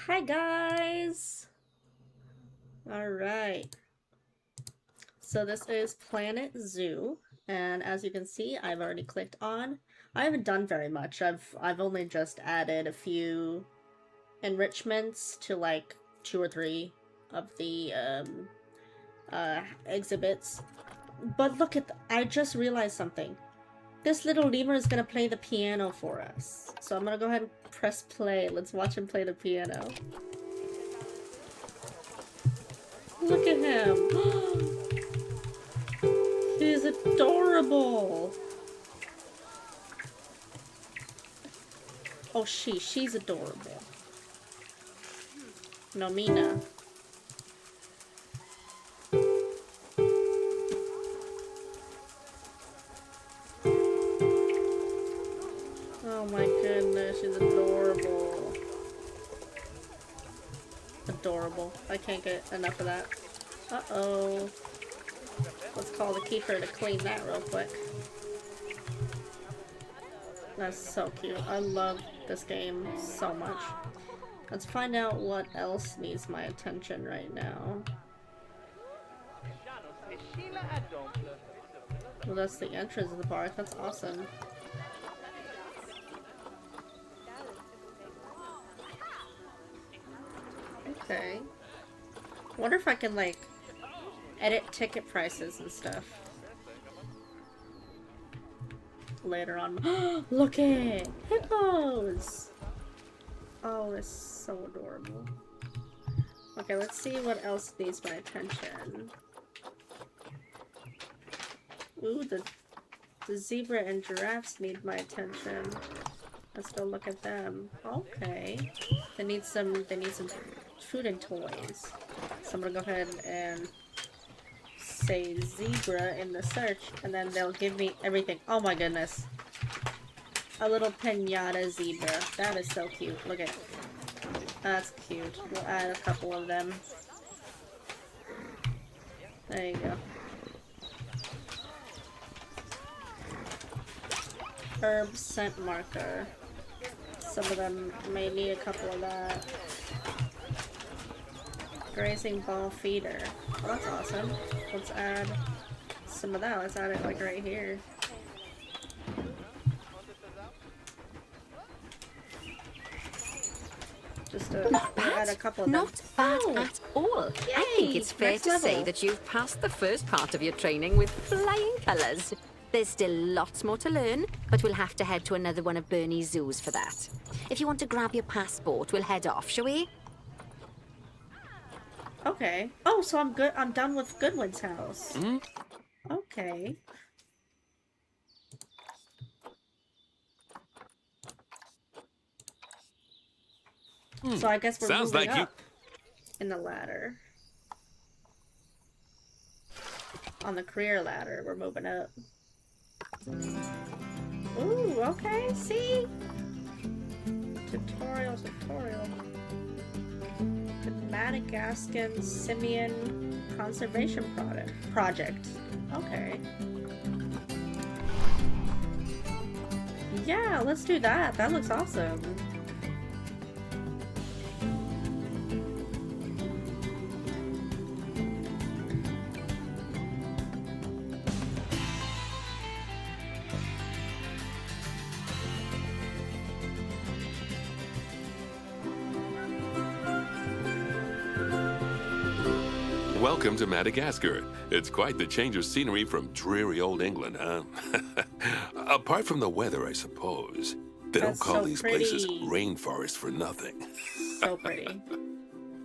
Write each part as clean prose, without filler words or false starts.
Hi guys! Alright, so this is Planet Zoo, and as you can see, I've already clicked on. I haven't done very much. I've only just added a few enrichments to like 2 or 3 of the exhibits. But look at I just realized something. This little lemur is gonna play the piano for us. So I'm gonna go ahead and press play. Let's watch him play the piano. Look at him. He's adorable. Oh, she's adorable. No, Mina. Oh my goodness, she's adorable. Adorable. I can't get enough of that. Uh-oh. Let's call the keeper to clean that real quick. That's so cute. I love this game so much. Let's find out what else needs my attention right now. Well, that's the entrance of the park. That's awesome. Okay. Wonder if I can, like, edit ticket prices and stuff. Later on. Look it! Hippos! Oh, it's so adorable. Okay, let's see what else needs my attention. Ooh, the zebra and giraffes need my attention. Let's go look at them. Okay. They need some food and toys. So I'm gonna go ahead and say zebra in the search, and then they'll give me everything. Oh my goodness. A little pinata zebra. That is so cute. Look at it. That's cute. We'll add a couple of them. There you go. Herb scent marker. Some of them may need a couple of that. Grazing ball feeder. Oh, that's awesome. Let's add some of that. Let's add it like right here. Just to add a couple of them. Not bad at all. Yay! I think it's fair Next to say level. that you've passed the first part of your training with flying colours. There's still lots more to learn, but we'll have to head to another one of Bernie's zoos for that. If you want to grab your passport, we'll head off, shall we? Okay. Oh, so I'm good. I'm done with Goodwin's house. Hmm? Okay. So I guess we're Sounds moving like you- up in the ladder. On the career ladder, we're moving up. Ooh, okay, see? Tutorial. The Madagascan Simian Conservation Project. Okay. Yeah, let's do that. That looks awesome. Welcome to Madagascar. It's quite the change of scenery from dreary old England, huh? Apart from the weather, I suppose. They That's don't call so these places pretty. rainforest for nothing. So pretty.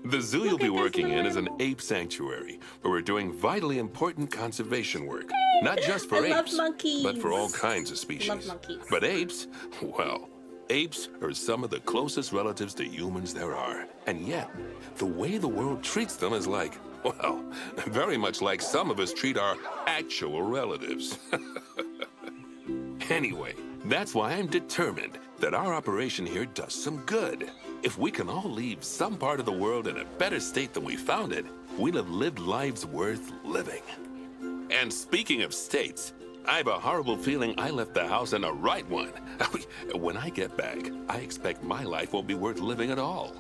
The zoo you'll Look be at this working in little is an animal. ape sanctuary, where we're doing vitally important conservation work. Not just for I love apes, monkeys. but for all kinds of species. Love monkeys. But apes, well, apes are some of the closest relatives to humans there are. And yet, the way the world treats them is like, well, very much like some of us treat our actual relatives. Anyway, that's why I'm determined that our operation here does some good. If we can all leave some part of the world in a better state than we found it, we'll have lived lives worth living. And speaking of states, I have a horrible feeling I left the house in the right one. When I get back, I expect my life won't be worth living at all.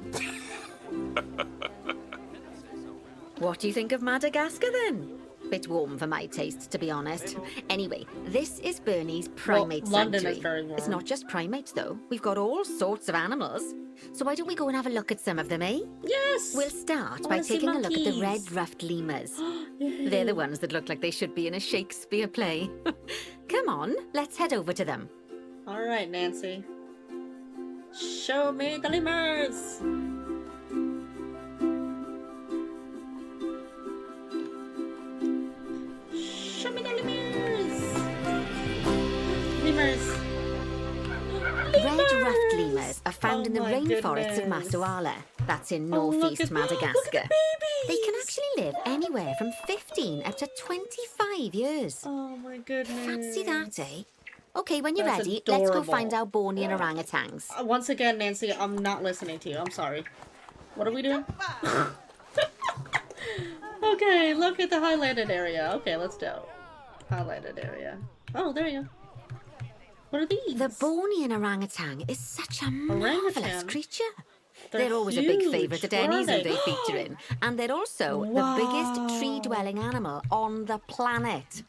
What do you think of Madagascar then? Bit warm for my taste, to be honest. Anyway, this is Bernie's primate London sanctuary. is very warm. It's not just primates though. We've got all sorts of animals. So why don't we go and have a look at some of them, eh? Yes! We'll start I by wanna see taking a look at the monkeys. red-ruffed lemurs. They're the ones that look like they should be in a Shakespeare play. Come on, let's head over to them. Alright, Nancy. Show me the lemurs! Show me the lemurs! Lemurs! Red-ruffed lemurs are found Oh in the my rainforests of goodness. Massoala. That's in Oh, look northeast at- look at Madagascar. the babies! They can actually live anywhere from 15 up to 25 years. Oh my goodness. Fancy that, eh? Okay, when you're That's ready, let's go adorable. find our Bornean orangutans. Once again, Nancy, I'm not listening to you. I'm sorry. What are we doing? Okay, look at the highlighted area. Okay, let's go. Highlighted area. Oh, there you go. What are these? The Bornean orangutan is such a marvelous Orangutan? creature. They're They're always a big huge. favourite at What any are zoo they? they feature in. And they're also the biggest tree-dwelling animal on the planet.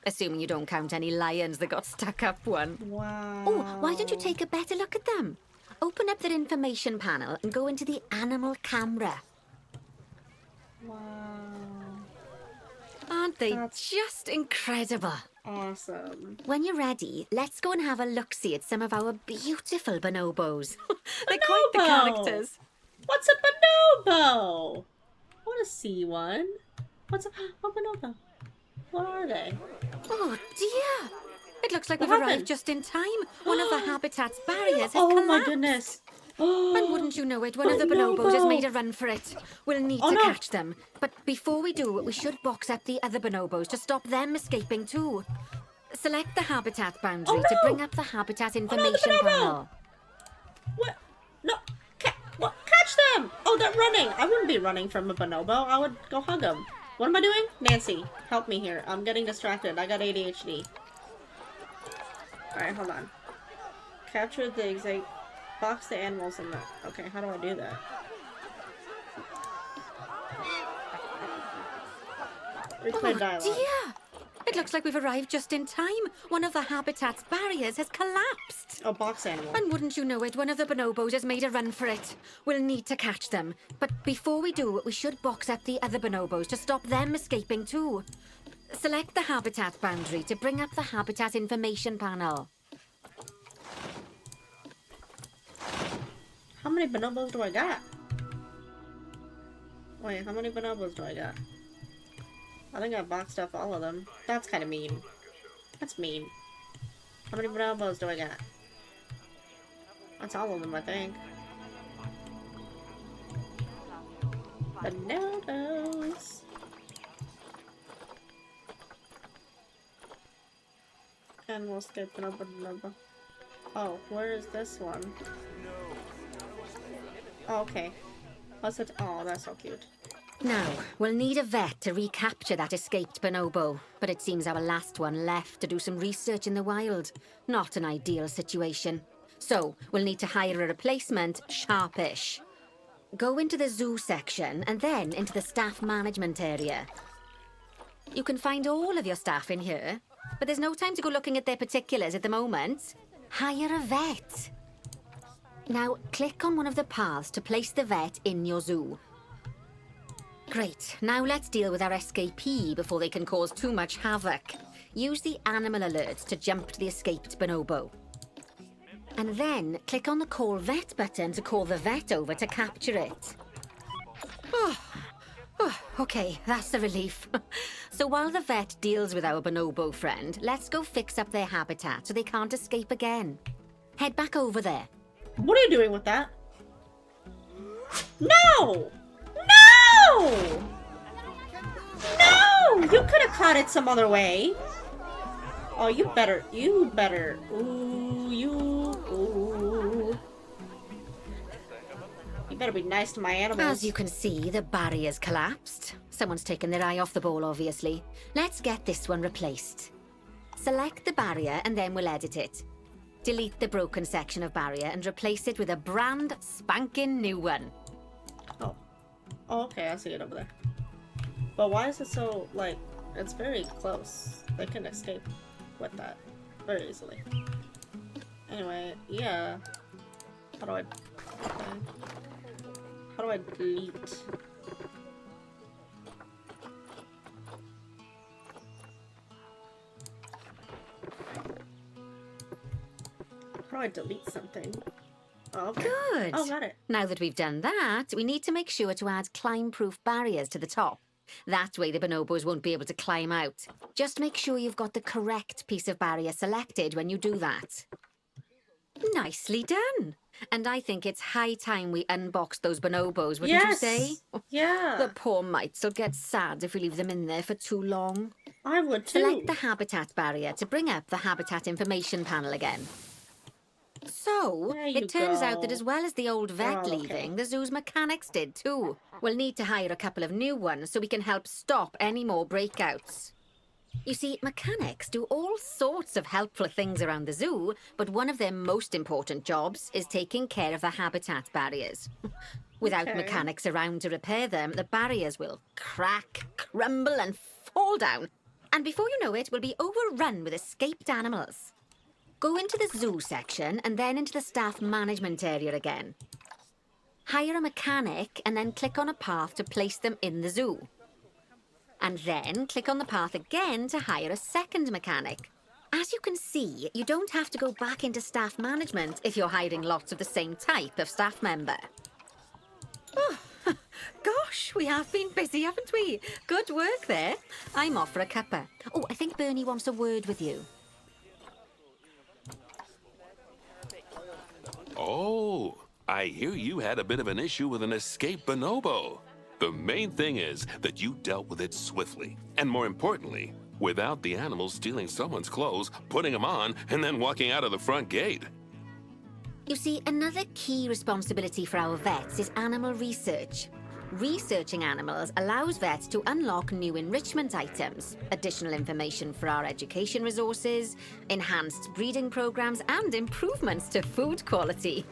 Assuming you don't count any lions that got stuck up one. Wow. Oh, why don't you take a better look at them? Open up their information panel and go into the animal camera. Wow. Aren't they That's- just incredible? Awesome. When you're ready, let's go and have a look-see at some of our beautiful bonobos. They're quite the Bonobo! characters. What's a bonobo? I want to see one. What's a bonobo? What are they? Oh dear! It looks like What we've happened? arrived just in time. One of the habitat's barriers has Oh collapsed. my goodness. And wouldn't you know it, one of the bonobos has made a run for it. We'll need Oh, to no. catch them. But before we do, we should box up the other bonobos to stop them escaping too. Select the habitat boundary to no. bring up the habitat information bonobo. panel. What? No. What? Catch them! Oh, they're running. I wouldn't be running from a bonobo. I would go hug them. What am I doing? Nancy, help me here. I'm getting distracted. I got ADHD. Alright, hold on. Capture the exact... Box the animals in the... Okay, how do I do that? Replay Oh dialogue. dear! It looks like we've arrived just in time. One of the habitat's barriers has collapsed. Oh, box animal. And wouldn't you know it, one of the bonobos has made a run for it. We'll need to catch them. But before we do, we should box up the other bonobos to stop them escaping too. Select the habitat boundary to bring up the habitat information panel. How many bonobos do I got? Wait, how many bonobos do I got? I think I boxed up all of them. That's kind of mean. That's mean. How many bonobos do I got? That's all of them, I think. Bonobos. Animal escape, bonobo. Oh, where is this one? Oh, okay. What's it? Oh, that's so cute. Now, we'll need a vet to recapture that escaped bonobo. But it seems our last one left to do some research in the wild. Not an ideal situation. So, we'll need to hire a replacement, sharpish. Go into the zoo section and then into the staff management area. You can find all of your staff in here, but there's no time to go looking at their particulars at the moment. Hire a vet. Now, click on one of the paths to place the vet in your zoo. Great. Now let's deal with our escapee before they can cause too much havoc. Use the animal alerts to jump to the escaped bonobo. And then click on the Call Vet button to call the vet over to capture it. Okay, that's a relief. So while the vet deals with our bonobo friend, let's go fix up their habitat so they can't escape again. Head back over there. What are you doing with that? No! No! No! You could have caught it some other way. Oh, you better. Ooh, ooh. You better be nice to my animals. As you can see, the barrier's collapsed. Someone's taken their eye off the ball, obviously. Let's get this one replaced. Select the barrier and then we'll edit it. Delete the broken section of barrier and replace it with a brand spanking new one. Oh, okay, I see it over there. But why is it so, like, it's very close. They can escape with that very easily. Anyway, yeah. How do I... Okay. How do I delete? How do I delete something? Oh, okay. Good. Oh, got it. Now that we've done that, we need to make sure to add climb-proof barriers to the top. That way the bonobos won't be able to climb out. Just make sure you've got the correct piece of barrier selected when you do that. Nicely done. And I think it's high time we unbox those bonobos, wouldn't you say? Yeah. The poor mites will get sad if we leave them in there for too long. I would too. Select the habitat barrier to bring up the habitat information panel again. So, There you it turns out that go. as well as the old vet Oh, okay. leaving, the zoo's mechanics did too. We'll need to hire a couple of new ones so we can help stop any more breakouts. You see, mechanics do all sorts of helpful things around the zoo, but one of their most important jobs is taking care of the habitat barriers. Without Okay. mechanics around to repair them, the barriers will crack, crumble and fall down. And before you know it, we'll be overrun with escaped animals. Go into the zoo section and then into the staff management area again. Hire a mechanic and then click on a path to place them in the zoo. And then click on the path again to hire a second mechanic. As you can see, you don't have to go back into staff management if you're hiring lots of the same type of staff member. Oh, gosh, we have been busy, haven't we? Good work there. I'm off for a cuppa. Oh, I think Bernie wants a word with you. Oh, I hear you had a bit of an issue with an escaped bonobo. The main thing is that you dealt with it swiftly, and more importantly, without the animal stealing someone's clothes, putting them on, and then walking out of the front gate. You see, another key responsibility for our vets is animal research. Researching animals allows vets to unlock new enrichment items, additional information for our education resources, enhanced breeding programs, and improvements to food quality.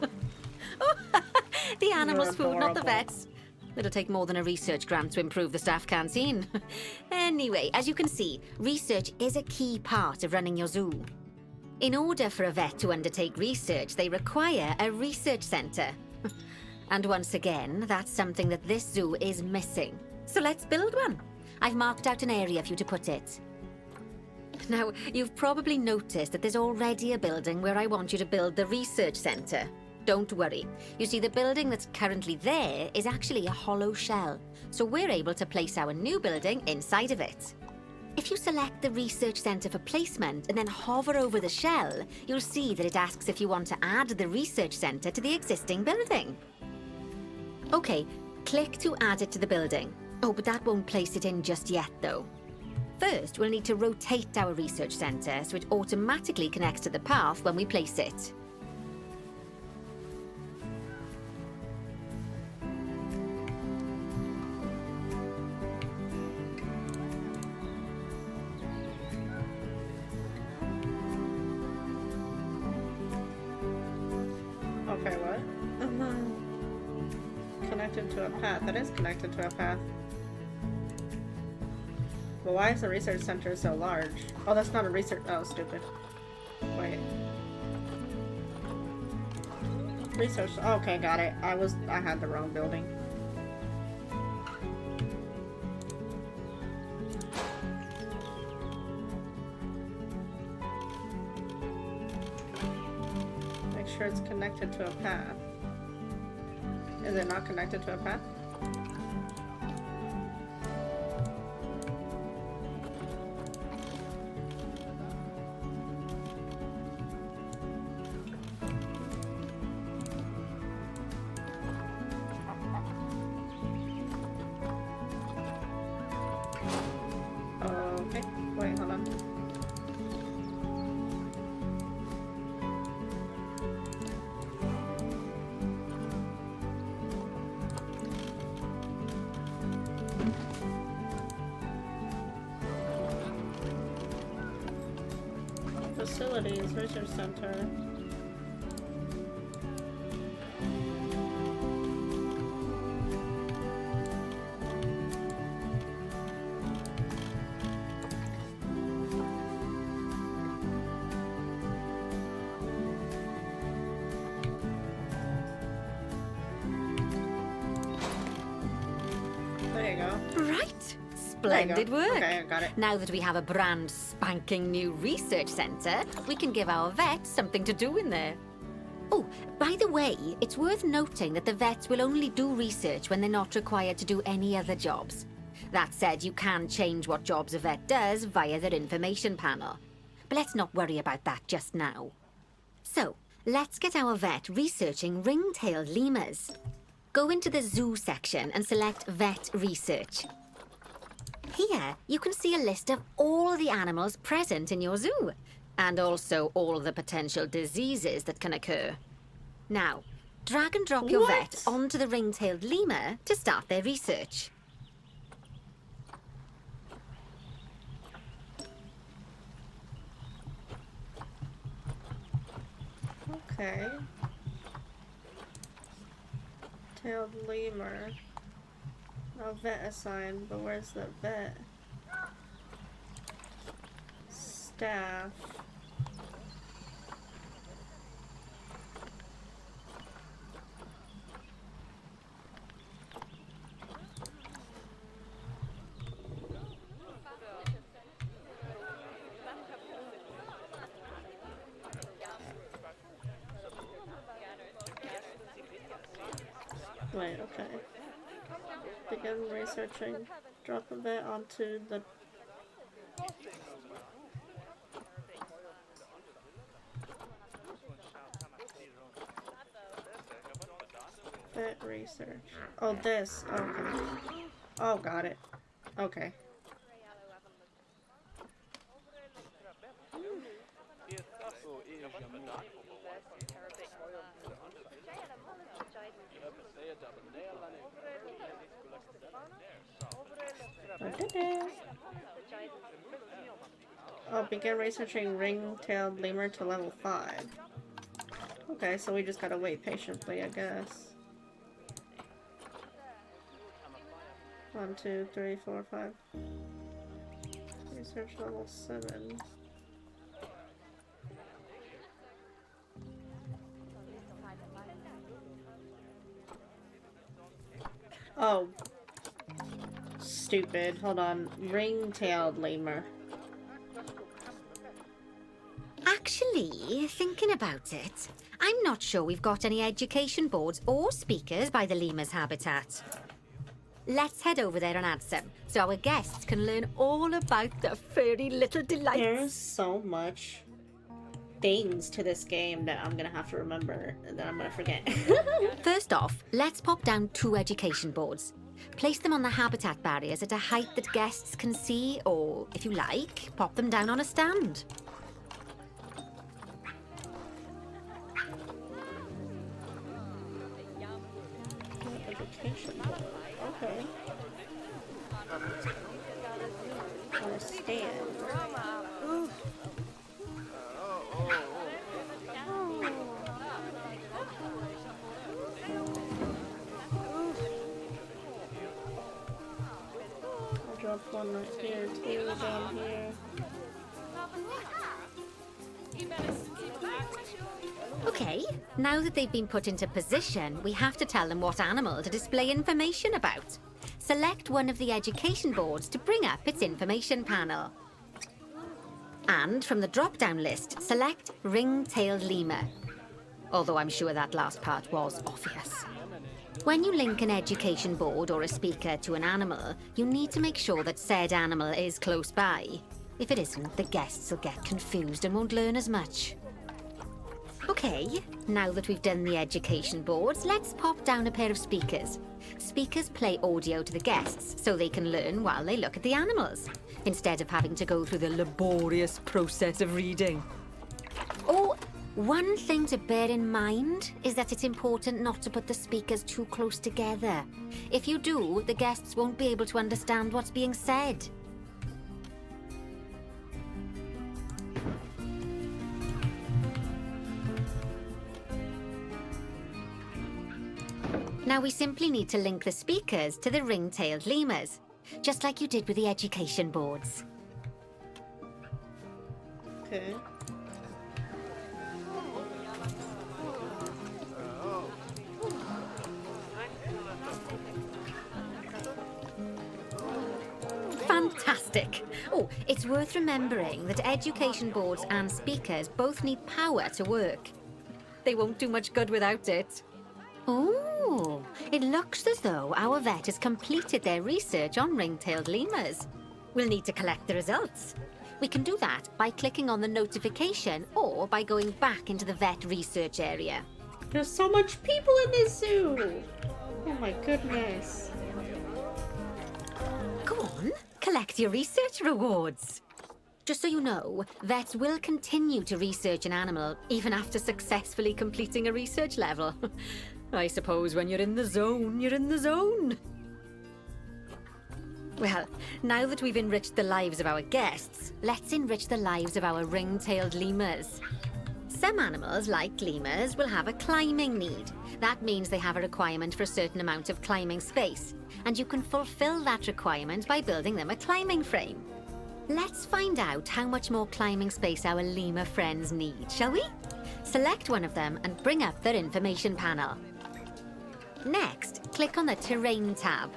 The animals' food, not the adorable. vets. It'll take more than a research grant to improve the staff canteen. Anyway, as you can see, research is a key part of running your zoo. In order for a vet to undertake research, they require a research centre. And once again, that's something that this zoo is missing. So let's build one. I've marked out an area for you to put it. Now, you've probably noticed that there's already a building where I want you to build the research centre. Don't worry. You see, the building that's currently there is actually a hollow shell, so we're able to place our new building inside of it. If you select the research centre for placement and then hover over the shell, you'll see that it asks if you want to add the research centre to the existing building. Okay, click to add it to the building. Oh, but that won't place it in just yet, though. First, we'll need to rotate our research centre so it automatically connects to the path when we place it. Okay, what? Connected to a path. That is connected to a path. But why is the research center so large? Oh, that's not a research. Oh, stupid. Wait. Research. Oh, okay, got it. I had the wrong building. Make sure it's connected to a path. Is it not connected to a path? Okay, wait, hold on. Facilities, research center. there you go. Right. There you Splendid go. work. Okay, I got it. Now that we have a brand spanking new research centre, we can give our vets something to do in there. Oh, by the way, it's worth noting that the vets will only do research when they're not required to do any other jobs. That said, you can change what jobs a vet does via their information panel. But let's not worry about that just now. So, let's get our vet researching ring-tailed lemurs. Go into the zoo section and select Vet Research. Here, you can see a list of all the animals present in your zoo, and also all the potential diseases that can occur. Now, drag and drop your vet What? onto the ring-tailed lemur to start their research. Okay. Tailed lemur. No vet assigned, but where's the vet? Staff. Wait, okay. Begin researching. Drop a vet onto the... Vet research. Oh, this. Okay. Oh, got it. Okay. I did it. Oh, begin researching ring-tailed lemur to level 5. Okay, so we just gotta wait patiently, I guess. 1, 2, 3, 4, 5. Research level 7. Oh. Stupid. Hold on. Ring-tailed lemur. Actually, thinking about it, I'm not sure we've got any education boards or speakers by the lemur's habitat. Let's head over there and add some, so our guests can learn all about the furry little delights. There's so much things to this game that I'm gonna have to remember and then I'm gonna forget. First off, let's pop down 2 education boards. Place them on the habitat barriers at a height that guests can see, or, if you like, pop them down on a stand. Education board. Okay. On a stand. I'll drop one right here, 2 down here. Okay, now that they've been put into position, we have to tell them what animal to display information about. Select one of the education boards to bring up its information panel. And from the drop-down list, select ring-tailed lemur. Although I'm sure that last part was obvious. When you link an education board or a speaker to an animal, you need to make sure that said animal is close by. If it isn't, the guests will get confused and won't learn as much. Okay, now that we've done the education boards, let's pop down a pair of speakers. Speakers play audio to the guests so they can learn while they look at the animals, instead of having to go through the laborious process of reading. Oh, one thing to bear in mind is that it's important not to put the speakers too close together. If you do, the guests won't be able to understand what's being said. Now we simply need to link the speakers to the ring-tailed lemurs, just like you did with the education boards. Okay. Fantastic. Oh, it's worth remembering that education boards and speakers both need power to work. They won't do much good without it. Oh, it looks as though our vet has completed their research on ring-tailed lemurs. We'll need to collect the results. We can do that by clicking on the notification or by going back into the vet research area. There's so much people in this zoo. Oh my goodness. Go on, collect your research rewards. Just so you know, vets will continue to research an animal even after successfully completing a research level. I suppose when you're in the zone, you're in the zone. Well, now that we've enriched the lives of our guests, let's enrich the lives of our ring-tailed lemurs. Some animals, like lemurs, will have a climbing need. That means they have a requirement for a certain amount of climbing space, and you can fulfill that requirement by building them a climbing frame. Let's find out how much more climbing space our lemur friends need, shall we? Select one of them and bring up their information panel. Next, click on the Terrain tab.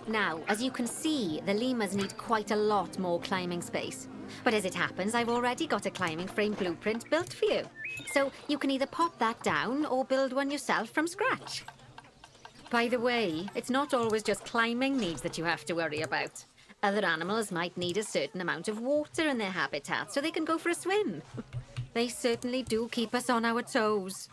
Now, as you can see, the lemurs need quite a lot more climbing space. But as it happens, I've already got a climbing frame blueprint built for you. So you can either pop that down or build one yourself from scratch. By the way, it's not always just climbing needs that you have to worry about. Other animals might need a certain amount of water in their habitat so they can go for a swim. They certainly do keep us on our toes.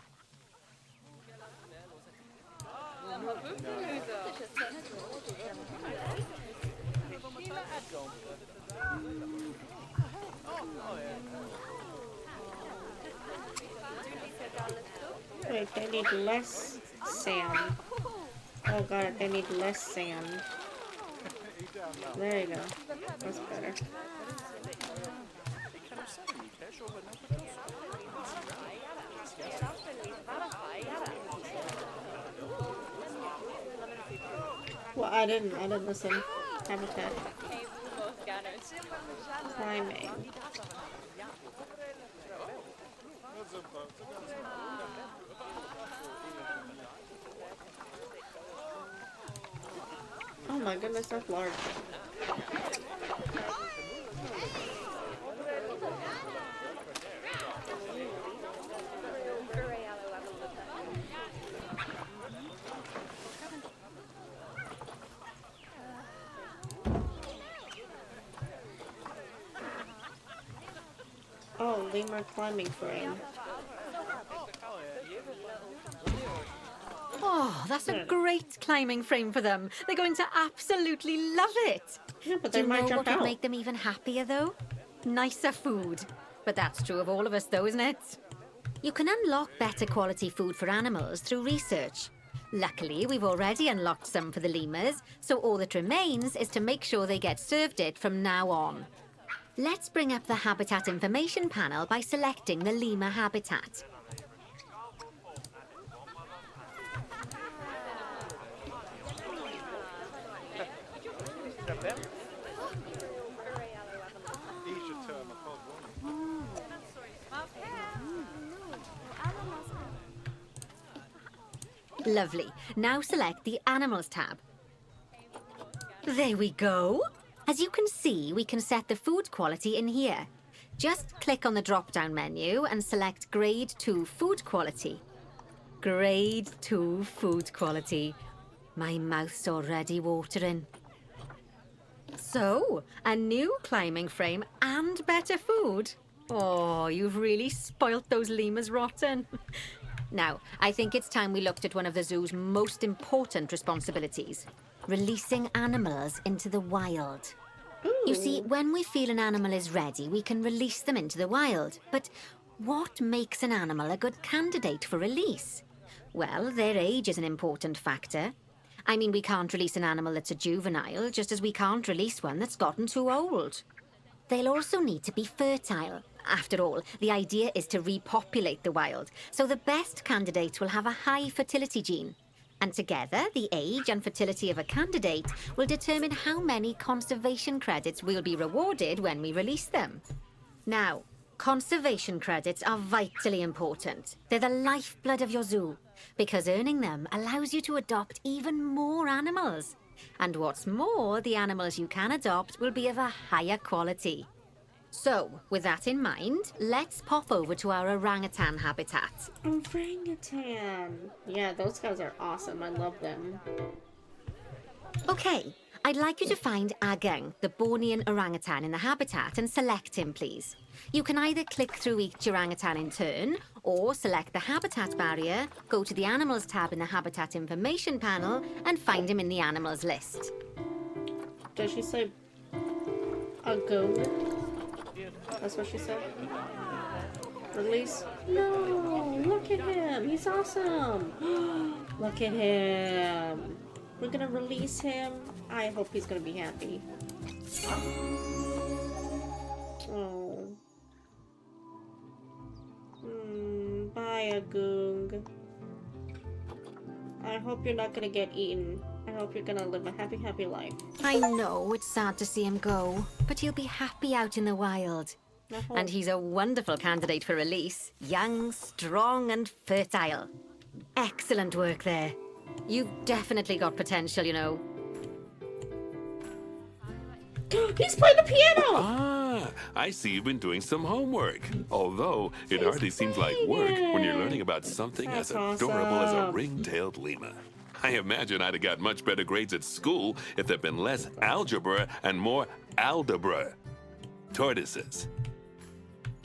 Wait, they need less sand. Oh god, they need less sand. There you go. That's better. Well, I didn't listen. Habitat. Climbing. Oh my goodness, that's large. Oh, lemur climbing frame. Oh, that's a great climbing frame for them. They're going to absolutely love it. Yeah, but Do they you might know jump what would out. make them even happier, though? Nicer food. But that's true of all of us, though, isn't it? You can unlock better quality food for animals through research. Luckily, we've already unlocked some for the lemurs, so all that remains is to make sure they get served it from now on. Let's bring up the habitat information panel by selecting the lemur habitat. Lovely. Now select the Animals tab. There we go. As you can see, we can set the food quality in here. Just click on the drop-down menu and select Grade 2 Food Quality. Grade 2 Food Quality. My mouth's already watering. So, a new climbing frame and better food. Oh, you've really spoilt those lemurs rotten. Now, I think it's time we looked at one of the zoo's most important responsibilities. Releasing animals into the wild. You see, when we feel an animal is ready, we can release them into the wild. But what makes an animal a good candidate for release? Well, their age is an important factor. I mean, we can't release an animal that's a juvenile, just as we can't release one that's gotten too old. They'll also need to be fertile. After all, the idea is to repopulate the wild, so the best candidates will have a high fertility gene. And together, the age and fertility of a candidate will determine how many conservation credits we'll be rewarded when we release them. Now, conservation credits are vitally important. They're the lifeblood of your zoo, because earning them allows you to adopt even more animals. And what's more, the animals you can adopt will be of a higher quality. So, with that in mind, let's pop over to our orangutan habitat. Orangutan. Yeah, those guys are awesome. I love them. Okay, I'd like you to find Agang, the Bornean orangutan in the habitat, and select him, please. You can either click through each orangutan in turn, or select the habitat barrier, go to the animals tab in the habitat information panel, and find him in the animals list. Does she say a goat? That's what she said. Release? No! Look at him! He's awesome! Look at him! We're gonna release him. I hope he's gonna be happy. Oh. Bye, Agung. I hope you're not gonna get eaten. I hope you're gonna live a happy, happy life. I know it's sad to see him go, but he'll be happy out in the wild. I hope. And he's a wonderful candidate for release. Young, strong, and fertile. Excellent work there. You've definitely got potential, you know. He's playing the piano! Ah, I see you've been doing some homework. Although, it hardly seems like work when you're learning about something That's as adorable as a awesome. ring-tailed lemur. I imagine I'd have got much better grades at school if there'd been less algebra and more aldebra. Tortoises.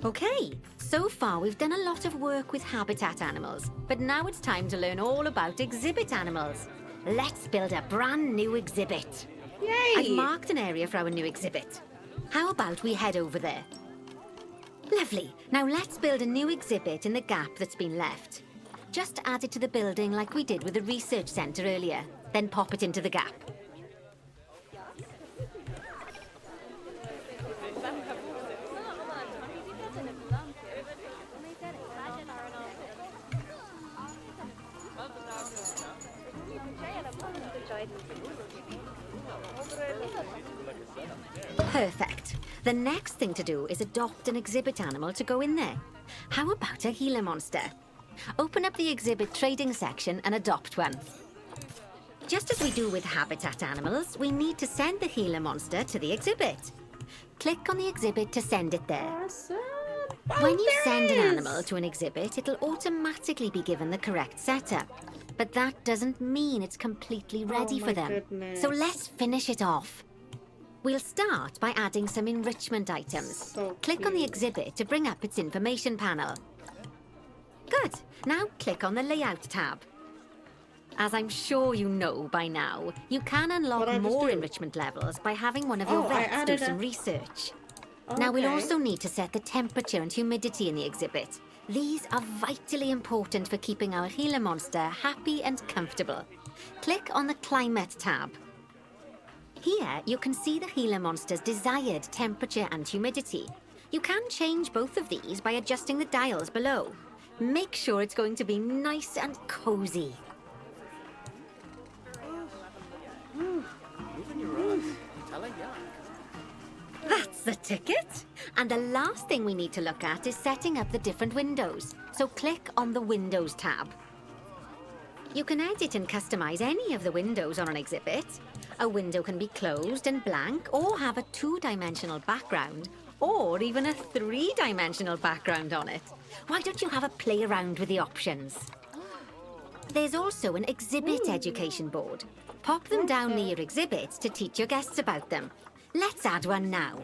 Okay, so far we've done a lot of work with habitat animals, but now it's time to learn all about exhibit animals. Let's build a brand new exhibit. Yay! I've marked an area for our new exhibit. How about we head over there? Lovely. Now let's build a new exhibit in the gap that's been left. Just add it to the building like we did with the research centre earlier, then pop it into the gap. Perfect. The next thing to do is adopt an exhibit animal to go in there. How about a Gila monster? Open up the exhibit trading section and adopt one. Just as we do with habitat animals, we need to send the Gila monster to the exhibit. Click on the exhibit to send it there. Awesome. When you there send it an is. animal to an exhibit, it'll automatically be given the correct setup. But that doesn't mean it's completely ready my for them. goodness. So let's finish it off. We'll start by adding some enrichment items. So Click on the cute. exhibit to bring up its information panel. Good. Now click on the Layout tab. As I'm sure you know by now, you can What'd I unlock just more do? enrichment levels by having one of your Oh, I vets do added some a- research. Now we'll Okay. also need to set the temperature and humidity in the exhibit. These are vitally important for keeping our Gila monster happy and comfortable. Click on the Climate tab. Here, you can see the Gila monster's desired temperature and humidity. You can change both of these by adjusting the dials below. Make sure it's going to be nice and cozy. That's the ticket. And the last thing we need to look at is setting up the different windows. So click on the Windows tab. You can edit and customize any of the windows on an exhibit. A window can be closed and blank, or have a two-dimensional background, or even a three-dimensional background on it. Why don't you have a play around with the options? There's also an exhibit education board. Pop them down near your exhibits to teach your guests about them. Let's add one now.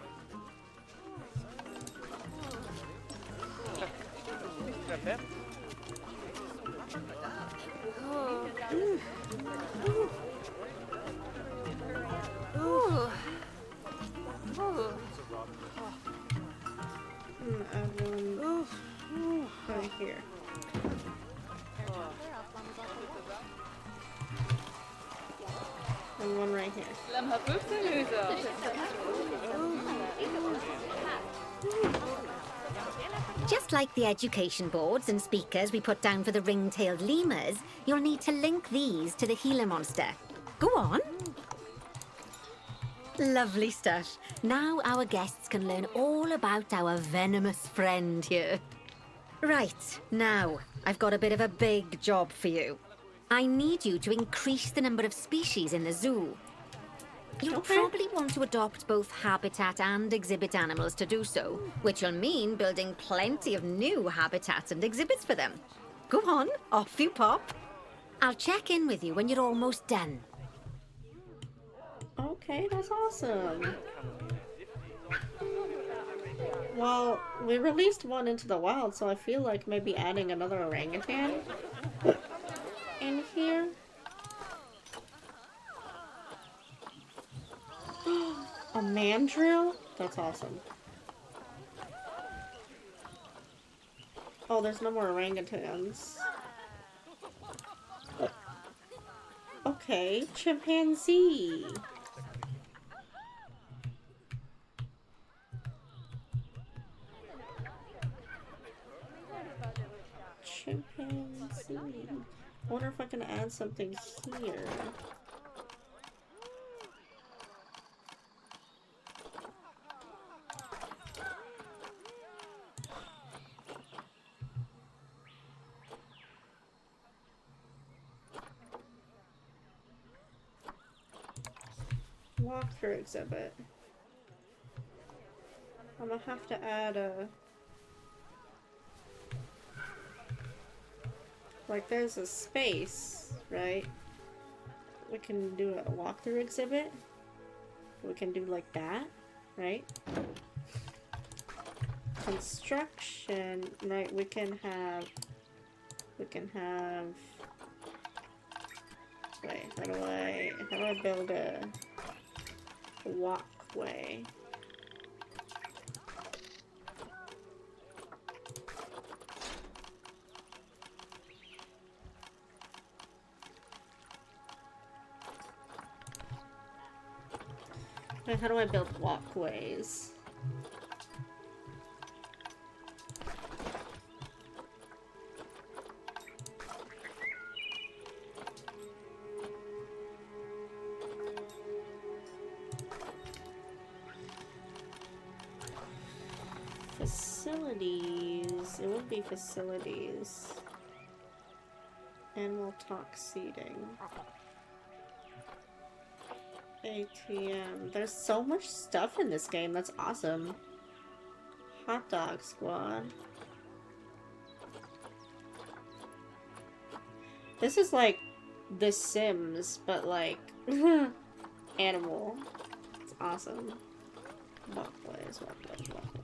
Right here. And one right here. Just like the education boards and speakers we put down for the ring-tailed lemurs, you'll need to link these to the Gila monster. Go on. Lovely stuff. Now our guests can learn all about our venomous friend here. Right, now, I've got a bit of a big job for you. I need you to increase the number of species in the zoo. You'll Okay. probably want to adopt both habitat and exhibit animals to do so, which will mean building plenty of new habitats and exhibits for them. Go on, off you pop. I'll check in with you when you're almost done. Okay, that's awesome. Well, we released one into the wild, so I feel like maybe adding another orangutan in here. A mandrill? That's awesome. Oh, there's no more orangutans. Okay, chimpanzee. Chimpanzee. I wonder if I can add something here. Walkthrough exhibit. I'm gonna have to add a... Like, there's a space, right? We can do a walkthrough exhibit. We can do like that, right? Construction, right? We can have... Wait, how do I build a walkway? Wait, how do I build walkways? Facilities. It would be facilities. Animal talk seating. ATM. There's so much stuff in this game. That's awesome. Hot dog squad. This is like The Sims, but like animal. It's awesome. Walkways, walkways, walkways.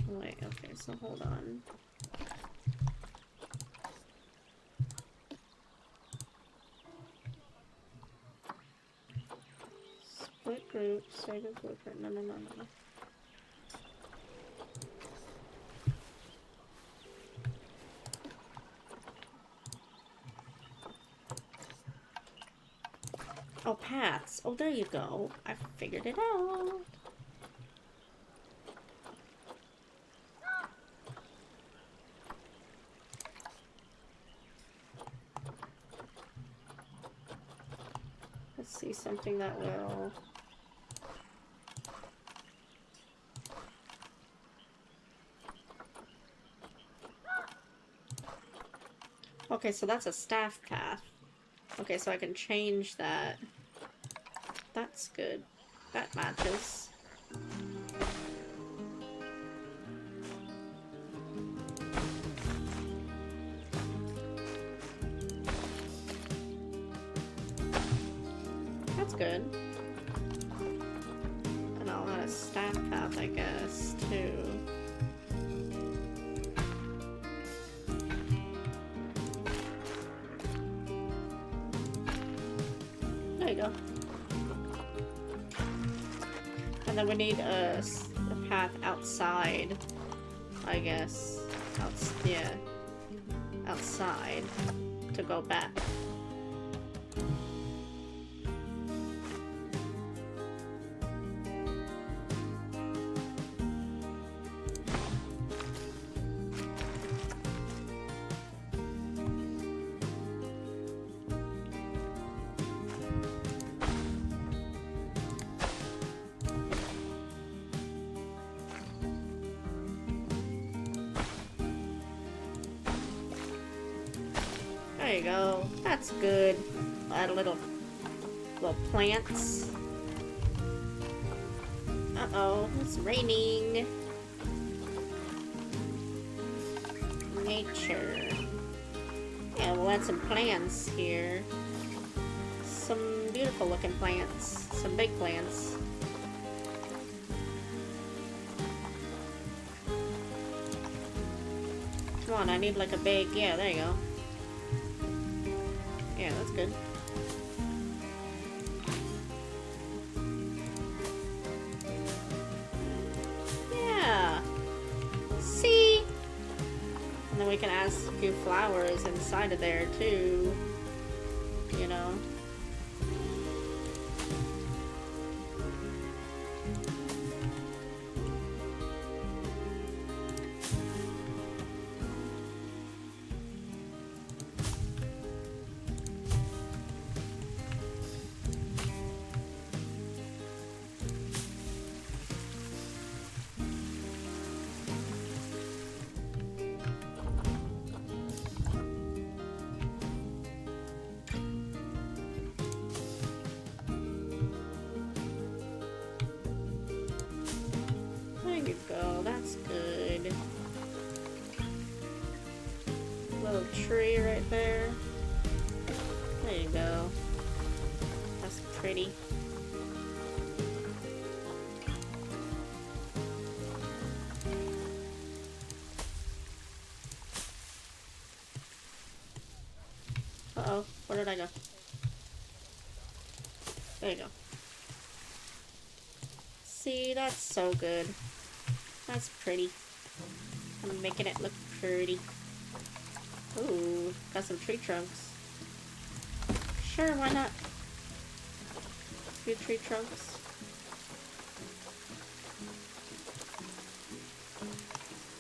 Wait, okay, so hold on. Split group, save a blueprint. No, no, no, no. Oh, paths. Oh, there you go. I figured it out. Let's see something that will... Okay, so that's a staff path. Okay, so I can change that. That's good. That matches. That's good. And I'll add a staff path, I guess, too. There you go. And then we need a path outside, I guess. Yeah. Outside to go back. There you go. That's good. Add a little plants. Uh-oh, it's raining. Nature. Yeah, we'll add some plants here. Some beautiful looking plants. Some big plants. Come on, I need like a big... Yeah, there you go. Yeah, that's good. Yeah. See? And then we can add a few flowers inside of there too. You know? There you go, that's good. Little tree right there. There you go. That's pretty. Uh-oh, where did I go? There you go. See, that's so good. That's pretty. I'm making it look pretty. Ooh, got some tree trunks. Sure, why not? A few tree trunks.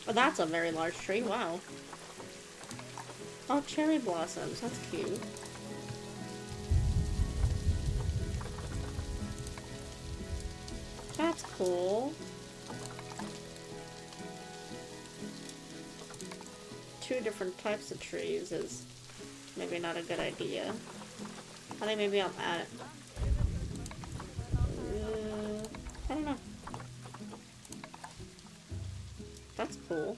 Oh, that's a very large tree. Wow. Oh, cherry blossoms. That's cute. That's cool. Two different types of trees is maybe not a good idea. I think maybe I'll add it. I don't know. That's cool.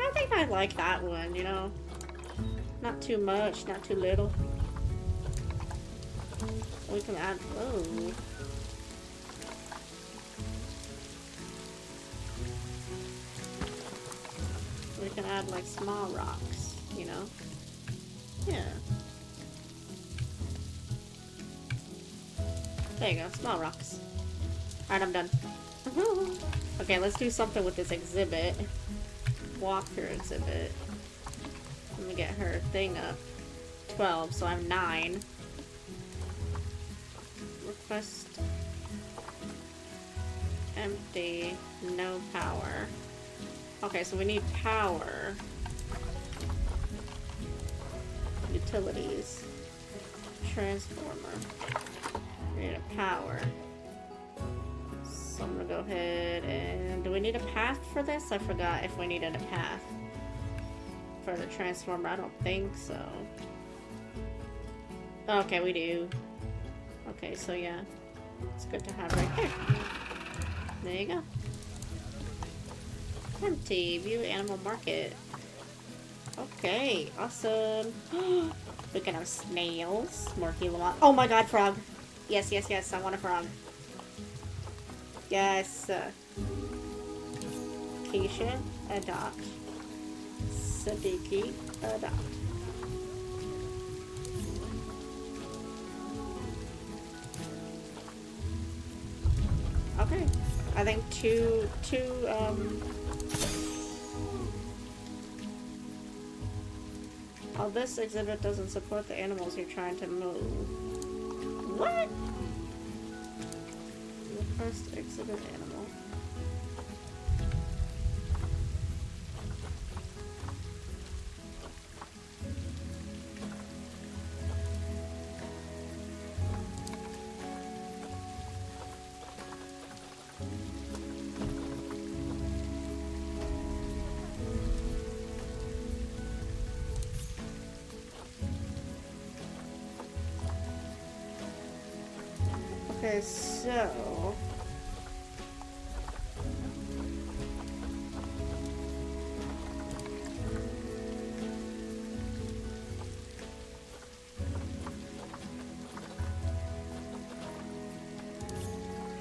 I think I like that one, you know? Not too much, not too little. We can add... Oh. We can add, like, small rocks, you know? Yeah. There you go, small rocks. Alright, I'm done. Okay, let's do something with this exhibit. Walkthrough exhibit. Let me get her thing up. 12, so I'm 9. Request empty, no power. Okay, so we need power. Utilities. Transformer. We need a power. So I'm gonna go ahead and... Do we need a path for this? I forgot if we needed a path for the transformer. I don't think so. Okay, we do. Okay, so yeah. It's good to have right there. There you go. Empty. View animal market. Okay, awesome. We can have snails. More Gila. Oh my god, frog. Yes, yes, yes. I want a frog. Yes. Keisha, adopt. Sadiki, adopt. Okay. I think two, oh, this exhibit doesn't support the animals you're trying to move. What? The first exhibit animal. Okay, so...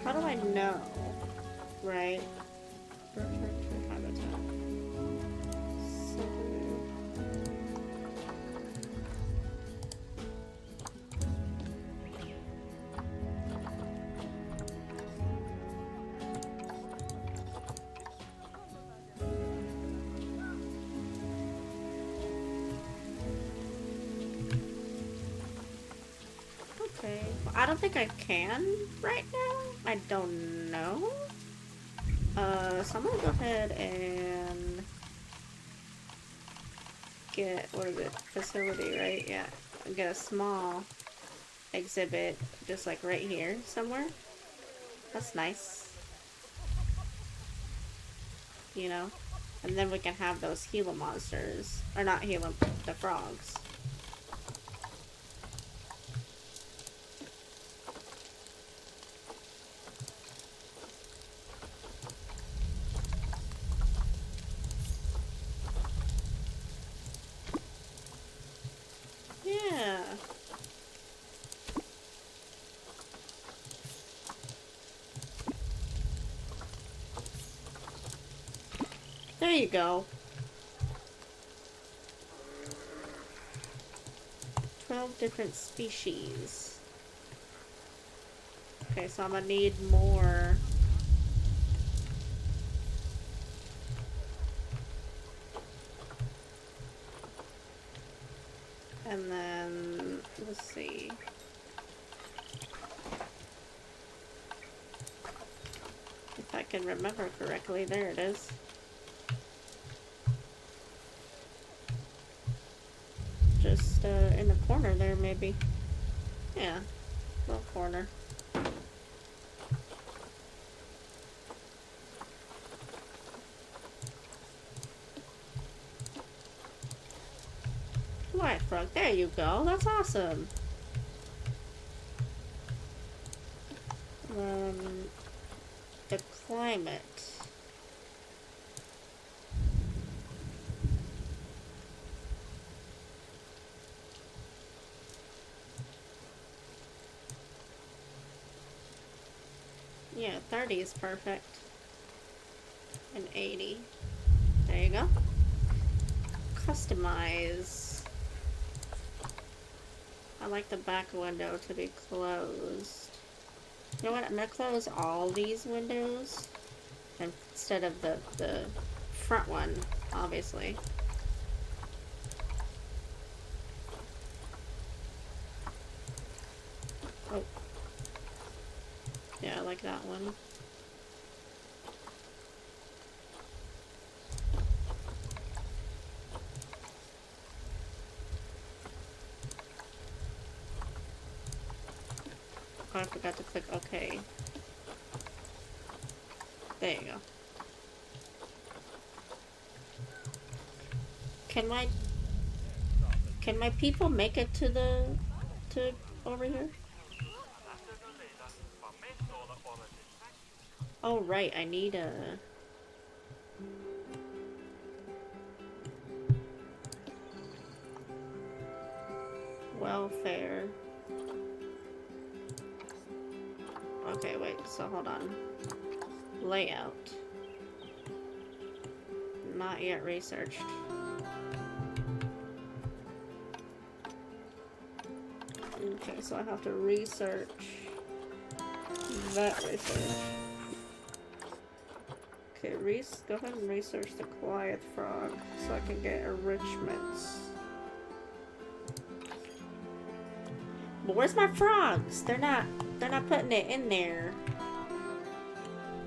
How do I know? Right? Habitat. Okay. Well, I don't think I can right now. I don't know. So I'm gonna go ahead and get, what is it? Facility, right? Yeah. Get a small exhibit just like right here somewhere. That's nice. You know? And then we can have those Gila monsters. Or not Gila, the frogs. Yeah. There you go. 12 different species. Okay, so I'm gonna need more. And then, let's see. If I can remember correctly, there it is. Just in the corner there, maybe. Yeah, little corner. White frog, there you go. That's awesome. The climate. Yeah, 30 is perfect. And 80. There you go. Customize. I like the back window to be closed. You know what? I'm gonna close all these windows instead of the front one, obviously. Oh. Yeah, I like that one. Oh, I forgot to click OK. There you go. Can my people make it to over here? Oh right, I need a welfare. Okay, wait, so hold on. Layout. Not yet researched. Okay, so I have to research that research. Okay, go ahead and research the Goliath frog so I can get enrichments. But where's my frogs? They're not putting it in there.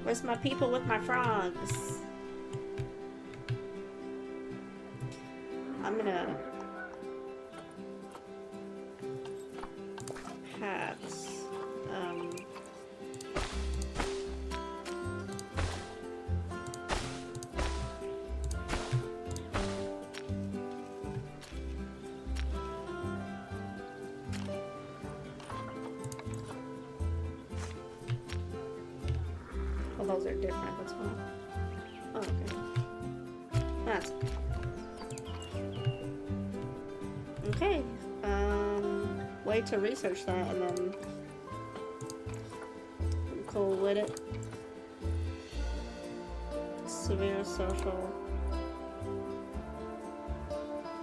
Where's my people with my frogs? I'm gonna hats. those are different. That's one. Oh, okay. That's okay. Way to research that and then I'm cool with it. Severe social.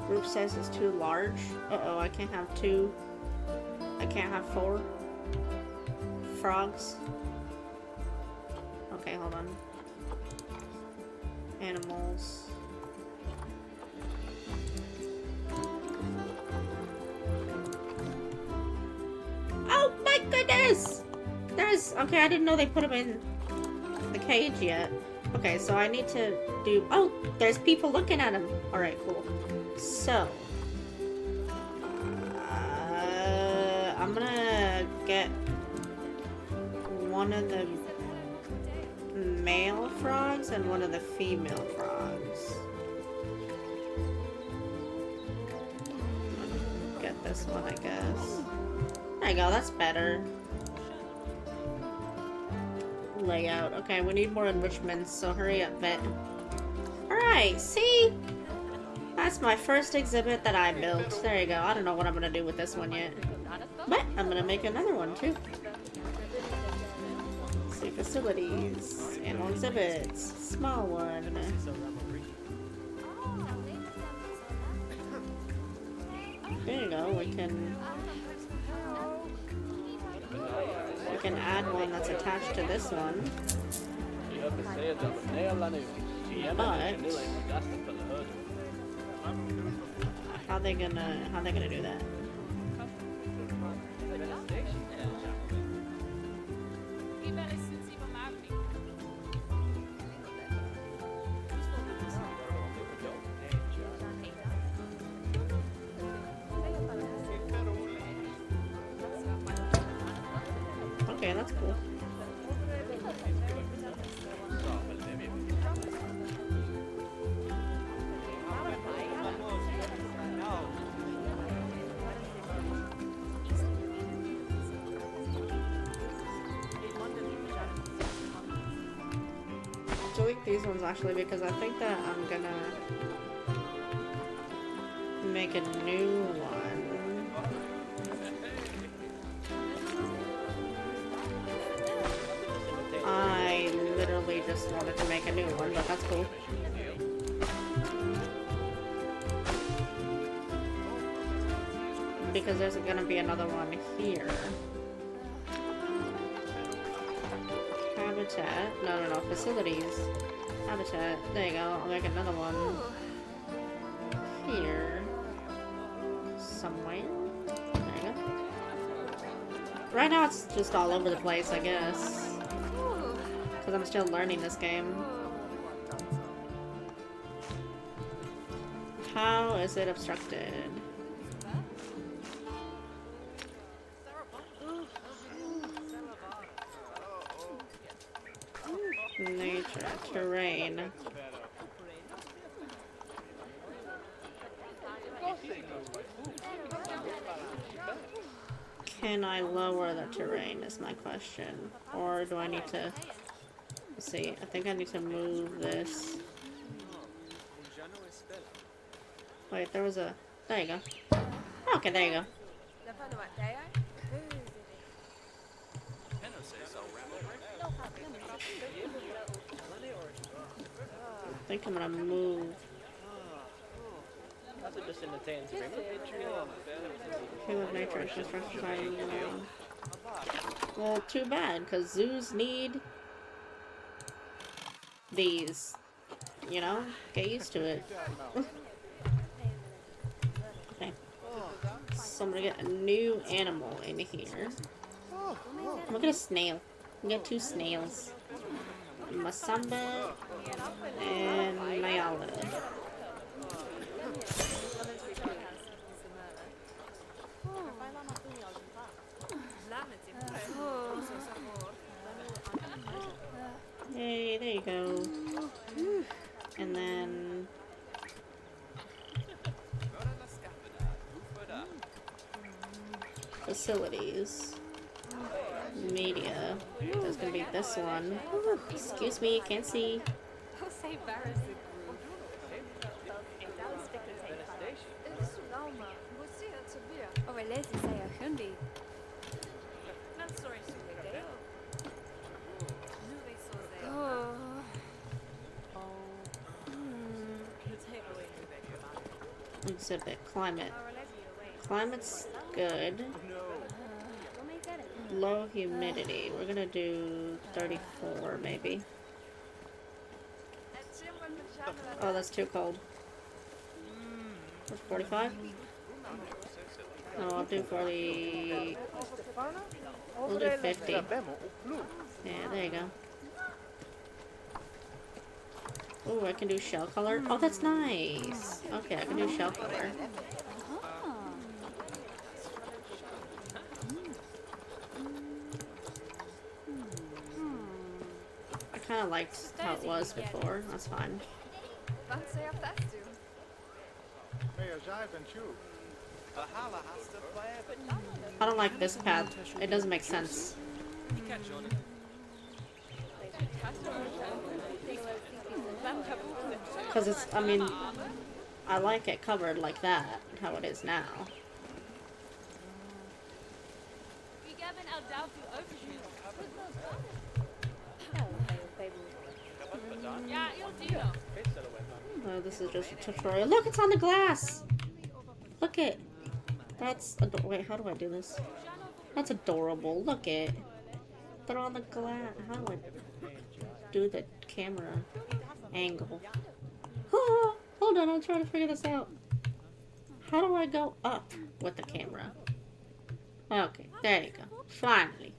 Group size is too large. Uh-oh, I can't have 2. I can't have 4 frogs. Okay, hold on. Animals. Oh my goodness! There's... Okay, I didn't know they put them in the cage yet. Okay, so I need to do... Oh, there's people looking at him. Alright, cool. So... I'm gonna get one of the male frogs and one of the female frogs. Get this one, I guess. There you go, that's better. Layout. Okay, we need more enrichments, so hurry up, vet. Alright, see? That's my first exhibit that I built. There you go. I don't know what I'm gonna do with this one yet. But I'm gonna make another one too. See, facilities, animal exhibits, small one. There you go. We can add one that's attached to this one. But how they gonna do that? Okay, that's cool. Delete these ones actually because I think that I'm gonna make a new one. I literally just wanted to make a new one, but that's cool. Because there's gonna be another one here. Habitat. No, facilities. Habitat. There you go. I'll make another one here. Somewhere. There you go. Right now it's just all over the place, I guess. Because I'm still learning this game. How is it obstructed? Nature, terrain. Can I lower the terrain is my question. Or do I need to... Let's see, I think I need to move this. Wait, there was a... There you go. Okay, there you go. I think I'm gonna move. Okay, with nature, it's just rectifying. Well, too bad, because zoos need these. You know? Get used to it. Okay. So I'm gonna get a new animal in here. I'm gonna get a snail. I'm gonna get 2 snails. Masamba and Mayala. Yay, there you go. And then... Facilities. Media. go. There's gonna be this one. Ooh, excuse me, can't see. Exhibit climate. Climate's good. Low humidity. We're gonna do 34 maybe. Oh, that's too cold. 45? No, I'll do 40. We'll do 50. Yeah, there you go. Oh, I can do shell color. Oh, that's nice. Okay, I can do shell color. I kind of liked how it was before. That's fine. I don't like this path. It doesn't make sense. Because it's, I mean, I like it covered like that, how it is now. Oh, this is just a tutorial. Look, it's on the glass! Look it! That's, wait, how do I do this? That's adorable. Look it. They're on the glass. How do I do the camera angle? Oh, hold on, I'm trying to figure this out. How do I go up with the camera? Okay, there you go. Finally.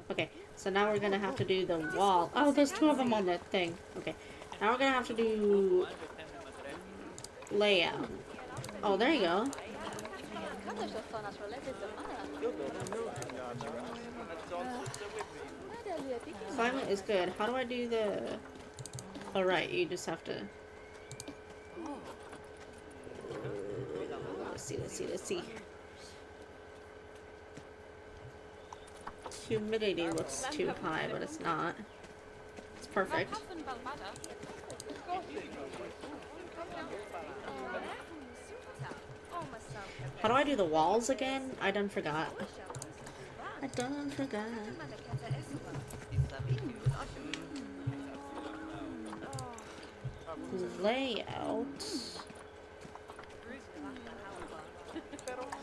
Okay, so now we're gonna have to do the wall. Oh, there's two of them on the thing. Okay, now we're gonna have to do layout. Oh, there you go. Climate is good. How do I do the... Oh, right, you just have to... Let's see. Humidity looks too high, but it's not. It's perfect. How do I do the walls again? I done forgot. Layout.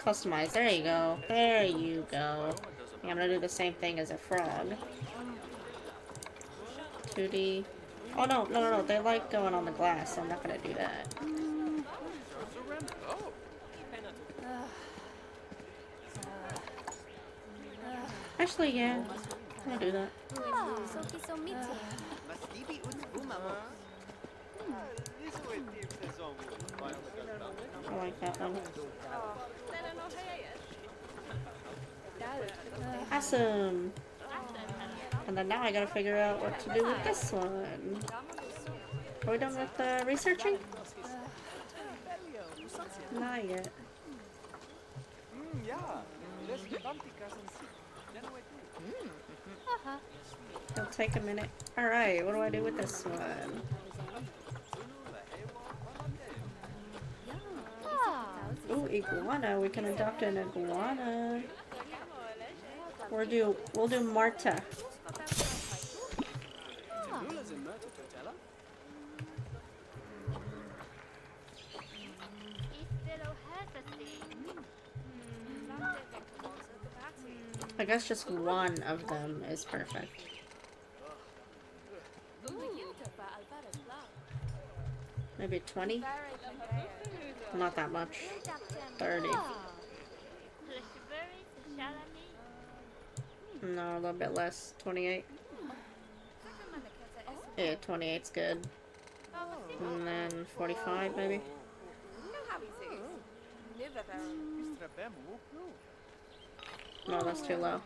Customize. There you go. There you go. Yeah, I'm gonna do the same thing as a frog. 2D. Oh no. They like going on the glass, so I'm not gonna do that. Actually, yeah. I'm gonna do that. I like that one. Awesome! And then now I gotta figure out what to do with this one. Are we done with researching? Not yet. It'll take a minute. Alright, what do I do with this one? Ooh, iguana. We can adopt an iguana. We'll do Marta. I guess just one of them is perfect. Maybe 20? Not that much. 30. No, a little bit less. 28. Yeah, 28's good. And then 45 maybe? No, that's too low.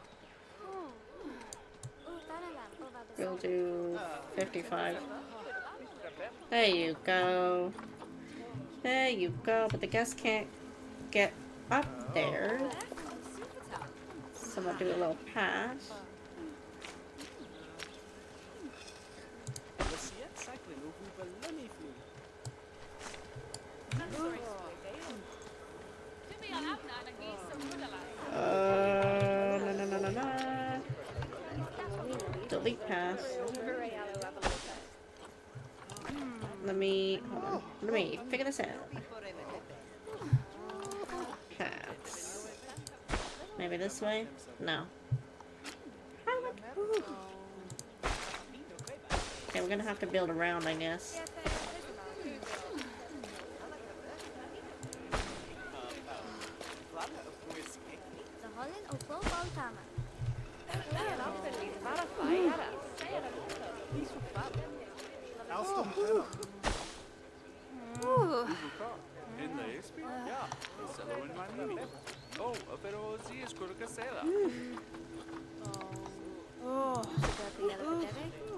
We'll do 55. There you go. There you go. But the guest can't get up there. So I'm gonna do a little path. No, no, no, no, no. Delete pass. Hold on. Let me figure this out. Paths. Maybe this way? No. Okay, we're gonna have to build around, I guess.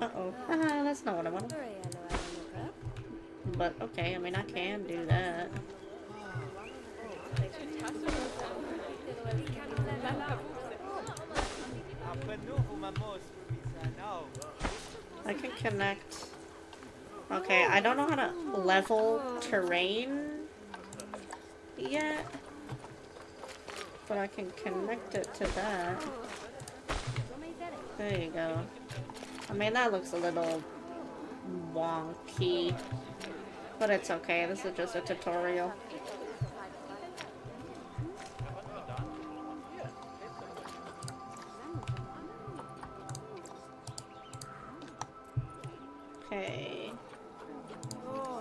Uh-oh. That's not what I wanted. But, okay, I mean, I can do that. I can connect... Okay, I don't know how to level terrain yet. But I can connect it to that. There you go. I mean, that looks a little wonky. But it's okay, this is just a tutorial. Okay.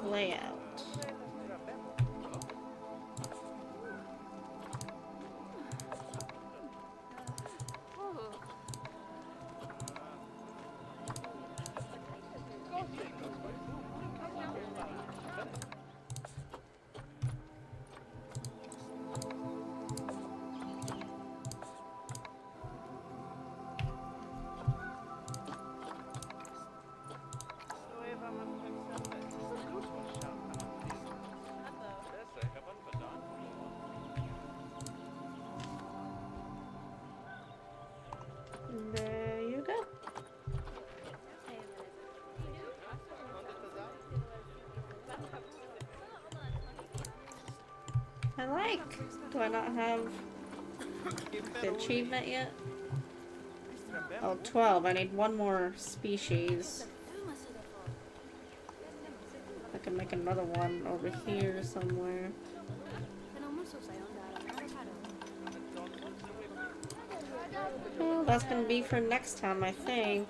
Layout. There you go. I like. Do I not have the achievement yet? Oh, 12. I need one more species. I can make another one over here somewhere. Well, that's gonna be for next time, I think.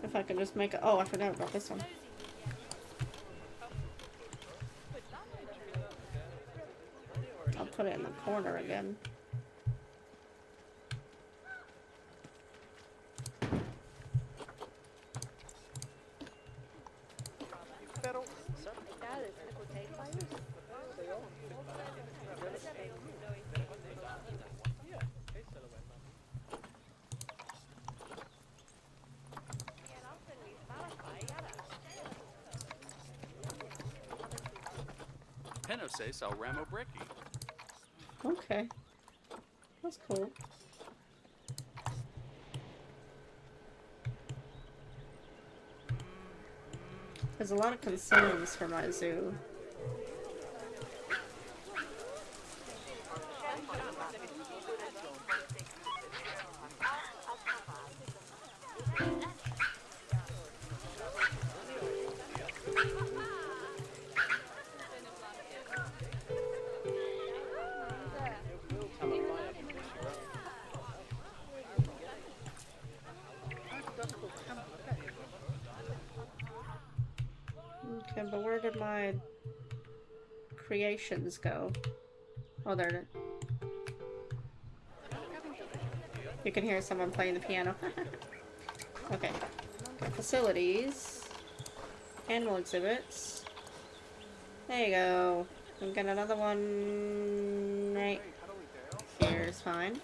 If I can just make it. Oh, I forgot about this one. I'll put it in the corner again. Penose al ramo brecci. Okay. That's cool. There's a lot of concerns for my zoo. Okay, but where did my creations go? Oh, there it is. You can hear someone playing the piano. Okay. Okay, facilities. Animal exhibits. There you go. We've got another one right here is fine.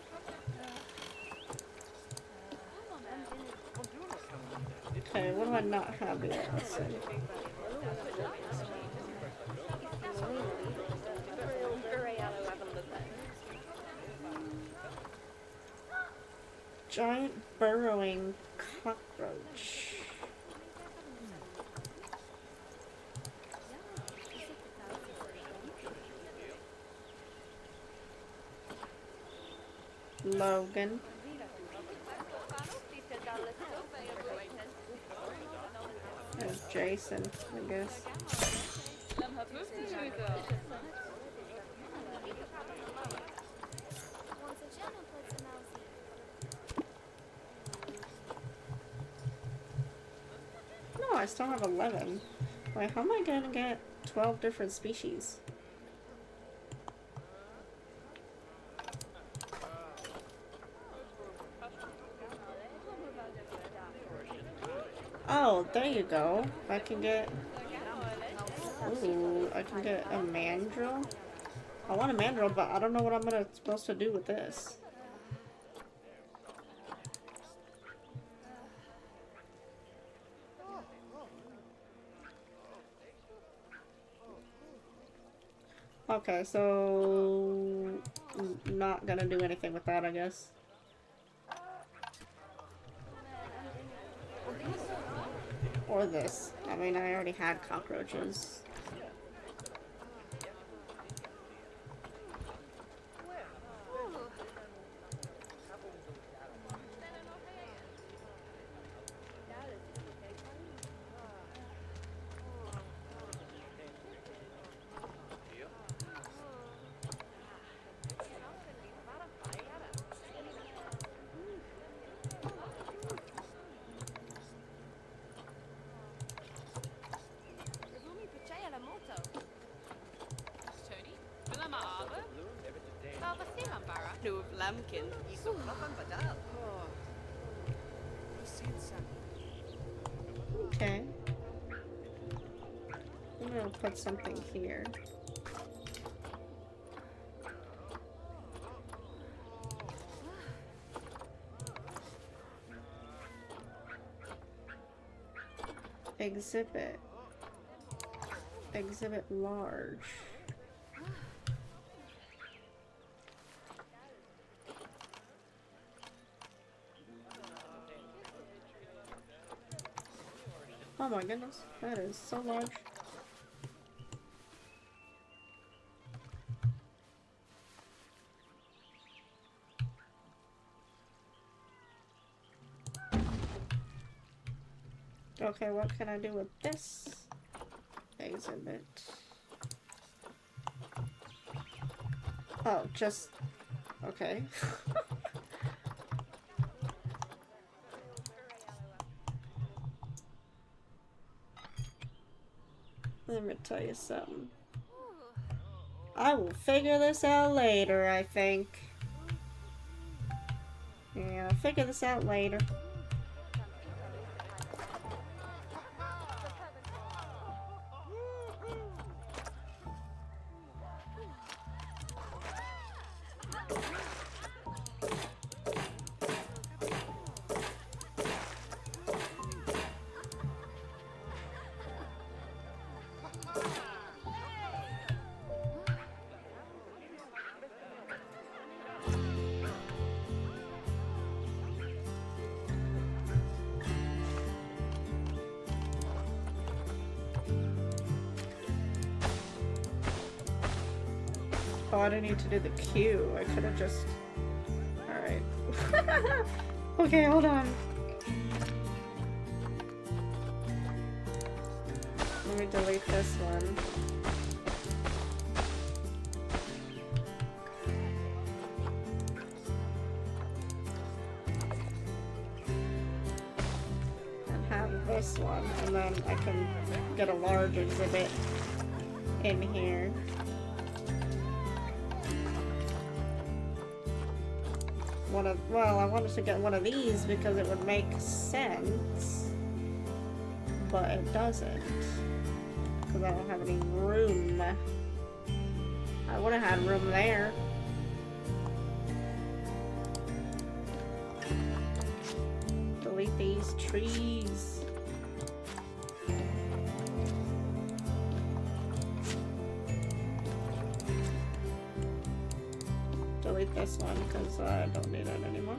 Okay, what do I not have yet? Let's see. Giant burrowing cockroach. Logan. There's Jason, I guess. No, I still have 11. Wait, how am I gonna get 12 different species? Oh, there you go. I can get... Ooh, I can get a mandrill. I want a mandrill, but I don't know what I'm supposed to do with this. Okay, so... not gonna do anything with that, I guess. Or this. I mean, I already had cockroaches. Okay. I'm gonna put something here. Exhibit. Exhibit large. Oh my goodness, that is so large. Okay, what can I do with this exhibit? Oh, just... okay. Let me tell you something. I will figure this out later, I think. Yeah, I'll figure this out later. Oh, I didn't need to do the Q. I could have just... Alright. Okay, hold on. Let me delete this one. And have this one, and then I can get a large exhibit in here. Well, I wanted to get one of these because it would make sense, but it doesn't, because I don't have any room. I would have had room there. Delete these trees. Delete this one because I don't need it anymore.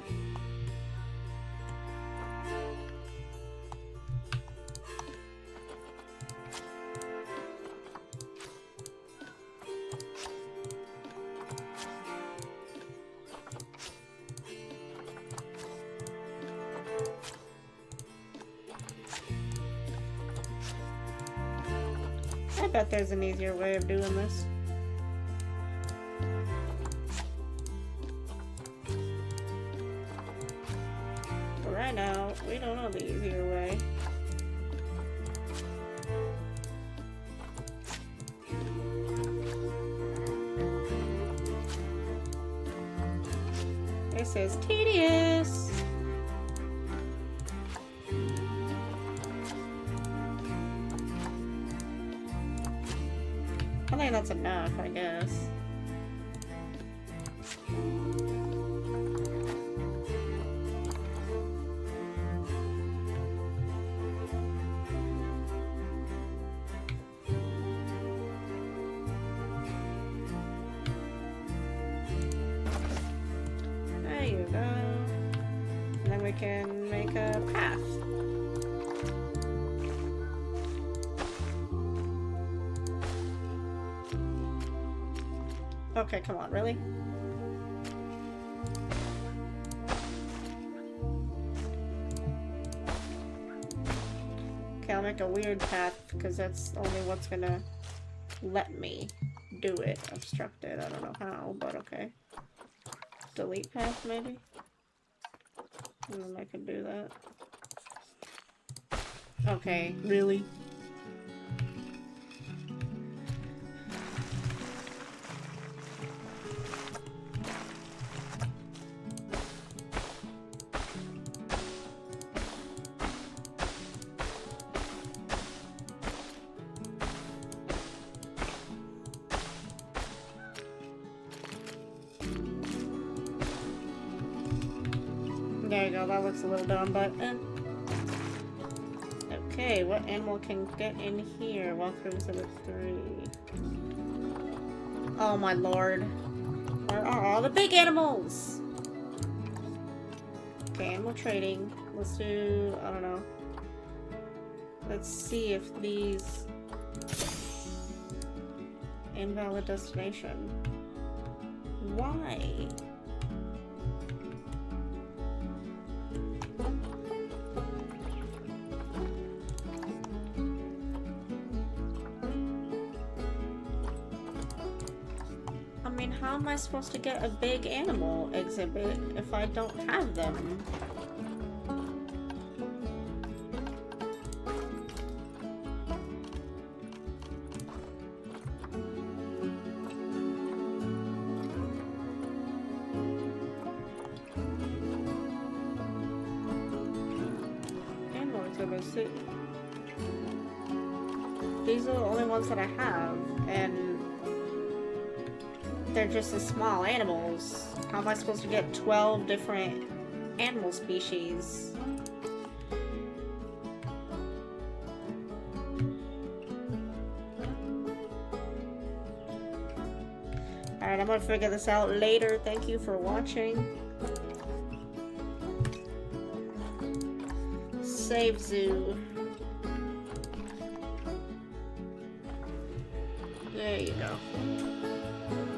bet there's an easier way of doing this. But right now, we don't know the easier way. This is tedious. I think that's enough, I guess. There you go. And then we can make a path. Okay, come on, really? Okay, I'll make a weird path because that's only what's gonna let me do it. Obstructed, I don't know how, but okay. Delete path, maybe? And then I can do that. Okay, really? There you go, that looks a little dumb, but okay, what animal can get in here? Walk through exhibit 3. Oh my lord. Where are all the big animals? Okay, animal trading. Let's do, I don't know. Let's see if these... Invalid destination. Why? I mean, how am I supposed to get a big animal exhibit if I don't have them? Animal exhibits. These are the only ones that I have, and they're just as small animals. How am I supposed to get 12 different animal species? Alright, I'm gonna figure this out later. Thank you for watching. Save zoo. There you go.